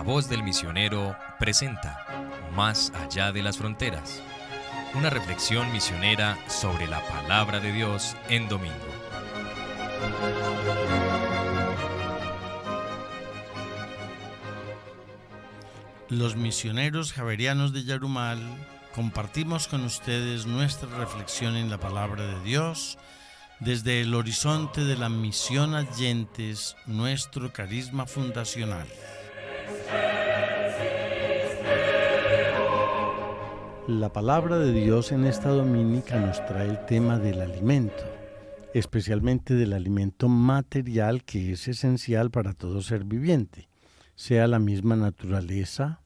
Voz del Misionero presenta Más allá de las fronteras, una reflexión misionera sobre la palabra de Dios en domingo. Los misioneros javerianos de Yarumal compartimos con ustedes nuestra reflexión en la palabra de Dios desde el horizonte de la misión Adyentes, nuestro carisma fundacional. La palabra de Dios en esta dominica nos trae el tema del alimento, especialmente del alimento material que es esencial para todo ser viviente, sea la misma naturaleza,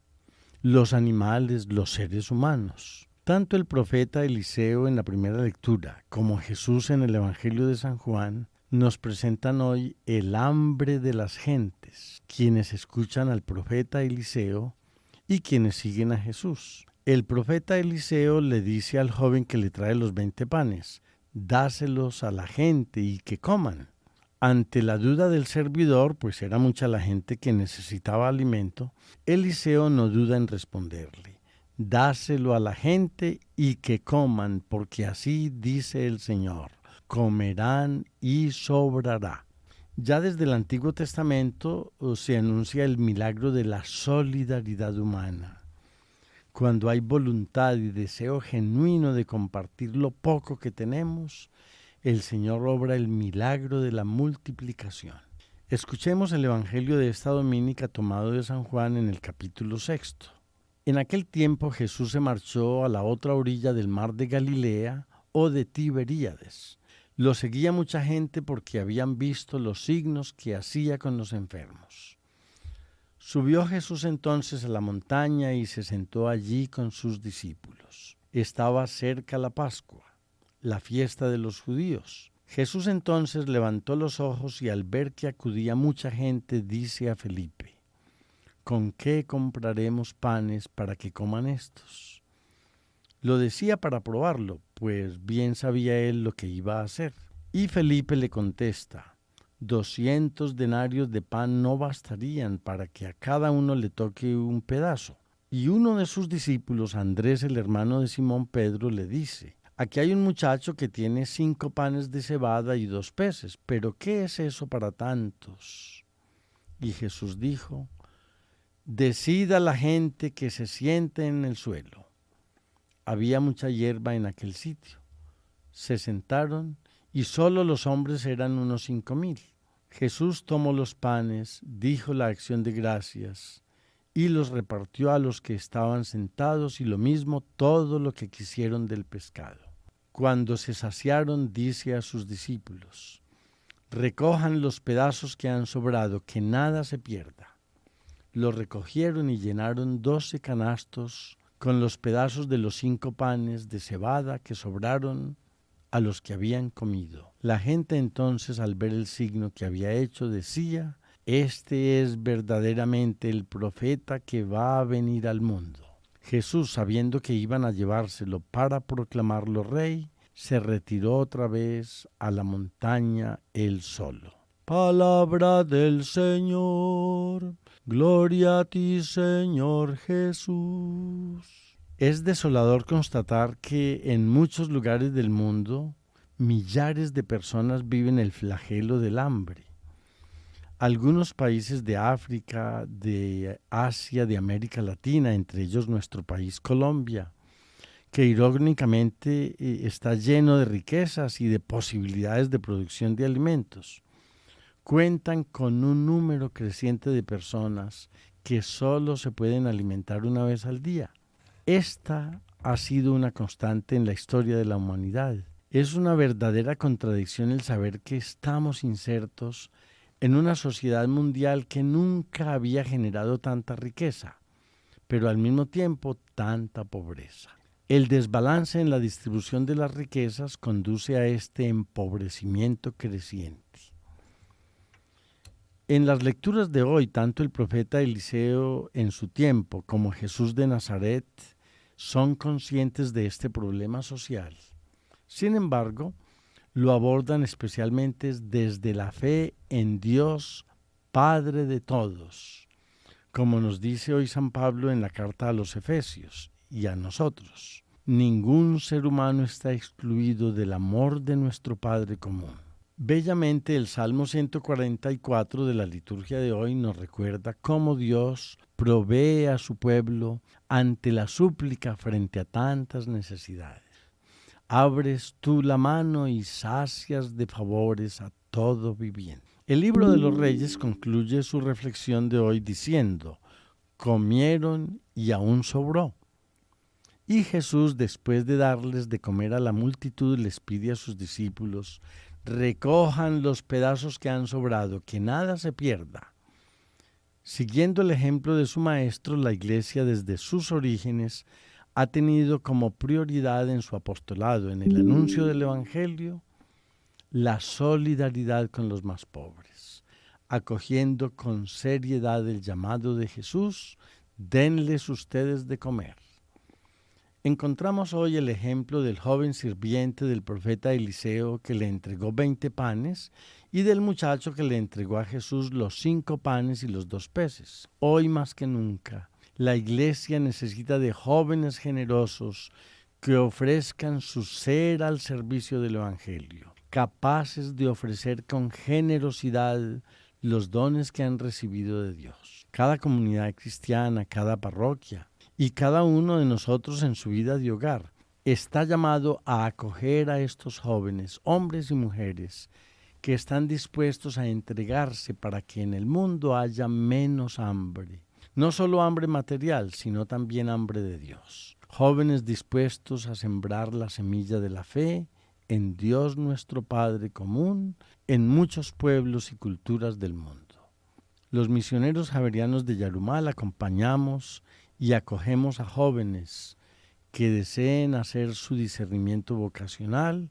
los animales, los seres humanos. Tanto el profeta Eliseo en la primera lectura como Jesús en el Evangelio de San Juan nos presentan hoy el hambre de las gentes, quienes escuchan al profeta Eliseo y quienes siguen a Jesús. El profeta Eliseo le dice al joven que le trae los 20 panes, dáselos a la gente y que coman. Ante la duda del servidor, pues era mucha la gente que necesitaba alimento, Eliseo no duda en responderle, dáselo a la gente y que coman, porque así dice el Señor, comerán y sobrará. Ya desde el Antiguo Testamento se anuncia el milagro de la solidaridad humana. Cuando hay voluntad y deseo genuino de compartir lo poco que tenemos, el Señor obra el milagro de la multiplicación. Escuchemos el Evangelio de esta dominica tomado de San Juan en el capítulo 6. En aquel tiempo Jesús se marchó a la otra orilla del mar de Galilea o de Tiberíades. Lo seguía mucha gente porque habían visto los signos que hacía con los enfermos. Subió Jesús entonces a la montaña y se sentó allí con sus discípulos. Estaba cerca la Pascua, la fiesta de los judíos. Jesús entonces levantó los ojos y al ver que acudía mucha gente, dice a Felipe, ¿con qué compraremos panes para que coman estos? Lo decía para probarlo, pues bien sabía él lo que iba a hacer. Y Felipe le contesta, 200 denarios de pan no bastarían para que a cada uno le toque un pedazo. Y uno de sus discípulos, Andrés, el hermano de Simón Pedro, le dice, aquí hay un muchacho que tiene 5 panes de cebada y 2 peces, pero ¿qué es eso para tantos? Y Jesús dijo, decida la gente que se siente en el suelo. Había mucha hierba en aquel sitio. Se sentaron y solo los hombres eran unos 5,000. Jesús tomó los panes, dijo la acción de gracias y los repartió a los que estaban sentados y lo mismo todo lo que quisieron del pescado. Cuando se saciaron, dice a sus discípulos, recojan los pedazos que han sobrado, que nada se pierda. Los recogieron y llenaron 12 canastos con los pedazos de los 5 panes de cebada que sobraron a los que habían comido. La gente entonces, al ver el signo que había hecho, decía, este es verdaderamente el profeta que va a venir al mundo. Jesús, sabiendo que iban a llevárselo para proclamarlo rey, se retiró otra vez a la montaña él solo. Palabra del Señor, gloria a ti, Señor Jesús. Es desolador constatar que en muchos lugares del mundo millares de personas viven el flagelo del hambre. Algunos países de África, de Asia, de América Latina, entre ellos nuestro país Colombia, que irónicamente está lleno de riquezas y de posibilidades de producción de alimentos, cuentan con un número creciente de personas que solo se pueden alimentar una vez al día. Esta ha sido una constante en la historia de la humanidad. Es una verdadera contradicción el saber que estamos insertos en una sociedad mundial que nunca había generado tanta riqueza, pero al mismo tiempo tanta pobreza. El desbalance en la distribución de las riquezas conduce a este empobrecimiento creciente. En las lecturas de hoy, tanto el profeta Eliseo en su tiempo como Jesús de Nazaret son conscientes de este problema social. Sin embargo, lo abordan especialmente desde la fe en Dios, Padre de todos, como nos dice hoy San Pablo en la carta a los Efesios y a nosotros. Ningún ser humano está excluido del amor de nuestro Padre común. Bellamente el Salmo 144 de la liturgia de hoy nos recuerda cómo Dios provee a su pueblo ante la súplica frente a tantas necesidades. Abres tú la mano y sacias de favores a todo viviente. El libro de los Reyes concluye su reflexión de hoy diciendo: comieron y aún sobró. Y Jesús, después de darles de comer a la multitud, les pide a sus discípulos: recojan los pedazos que han sobrado, que nada se pierda. Siguiendo el ejemplo de su maestro, la Iglesia desde sus orígenes ha tenido como prioridad en su apostolado, en el anuncio del Evangelio, la solidaridad con los más pobres, acogiendo con seriedad el llamado de Jesús: denles ustedes de comer. Encontramos hoy el ejemplo del joven sirviente del profeta Eliseo que le entregó 20 panes y del muchacho que le entregó a Jesús los 5 panes y los 2 peces. Hoy más que nunca, la Iglesia necesita de jóvenes generosos que ofrezcan su ser al servicio del Evangelio, capaces de ofrecer con generosidad los dones que han recibido de Dios. Cada comunidad cristiana, cada parroquia y cada uno de nosotros en su vida de hogar está llamado a acoger a estos jóvenes, hombres y mujeres, que están dispuestos a entregarse para que en el mundo haya menos hambre. No solo hambre material, sino también hambre de Dios. Jóvenes dispuestos a sembrar la semilla de la fe en Dios nuestro Padre común, en muchos pueblos y culturas del mundo. Los misioneros javerianos de Yarumal acompañamos y acogemos a jóvenes que deseen hacer su discernimiento vocacional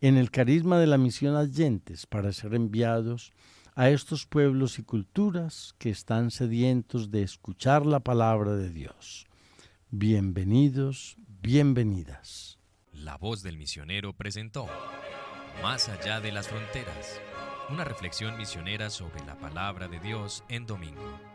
en el carisma de la misión Adyentes para ser enviados a estos pueblos y culturas que están sedientos de escuchar la palabra de Dios. Bienvenidos, bienvenidas. La voz del misionero presentó Más allá de las fronteras, una reflexión misionera sobre la palabra de Dios en domingo.